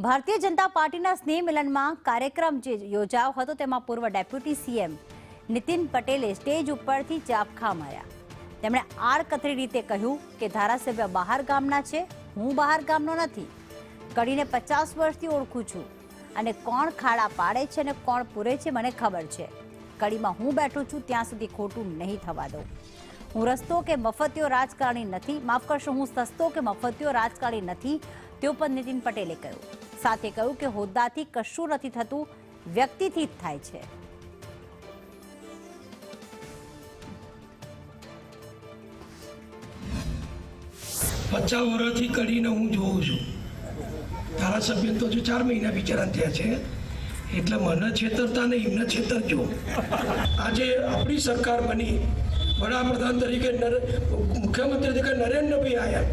ભારતીય જનતા પાર્ટીના સ્નેહ મિલનમાં કાર્યક્રમ જે યોજાયો હતો તેમાં પૂર્વ ડેપ્યુટી સીએમ નીતિન પટેલે સ્ટેજ ઉપરથી ચાબખા માર્યા। તેમણે આડકતરી રીતે કહ્યું કે ધારાસભ્ય બહાર ગામના છે, હું બહાર ગામનો નથી। કડીને 50 વર્ષથી ઓળખું છું અને કોણ ખાડા પાડે છે અને કોણ પૂરે છે મને ખબર છે। કડીમાં હું બેઠો છું ત્યાં સુધી ખોટું નહીં થવા દઉં। હું રસ્તો કે મફતિયો રાજકારણી નથી, માફ કરશો, હું સસ્તો કે મફતિયો રાજકારણી નથી, તેવું પણ નીતિન પટેલે કહ્યું। સાથે કહ્યું કે હોદ્દાથી કશું નથી થતું, વ્યક્તિથી જ થાય છે। 50 વર્ષથી કડીને હું જોઉં છું। ધારાસભ્ય તો જો 4 મહિના બિચારા થયા છે, એટલે મને છેતરતા નહીં, એમને છેતરજો। આજે આપણી સરકાર બની, વડાપ્રધાન તરીકે મુખ્યમંત્રી તરીકે નરેન્દ્રભાઈ આવ્યા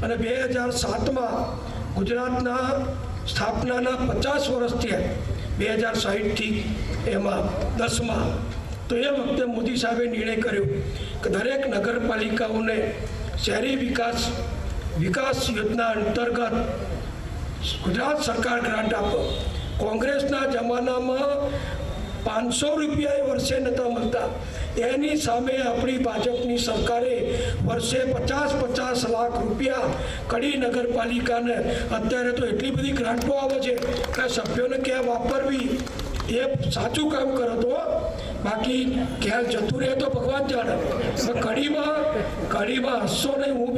અને 2007માં ગુજરાતના સ્થાપનાના 50 વર્ષ થયા, 2060થી એમાં 10માં। તો એ વખતે મોદી સાહેબે નિર્ણય કર્યો કે દરેક નગરપાલિકાઓને શહેરી વિકાસ યોજના અંતર્ગત ગુજરાત સરકાર ગ્રાન્ટ આપો। કોંગ્રેસના જમાનામાં 500 રૂપિયા વર્ષે નહોતા મળતા, એની સામે આપણી ભાજપની સરકારે વર્ષે 50 લાખ રૂપિયા કડી નગરપાલિકાને, અત્યારે તો એટલી બધી ગ્રાન્ટો આવે છે કે સભ્યોને ક્યાં વાપરવી એ સાચું કામ કરો તો, બાકી ક્યાં જતું રહે તો ભગવાન જાણે। કડીમાં હસશો નહીં, હું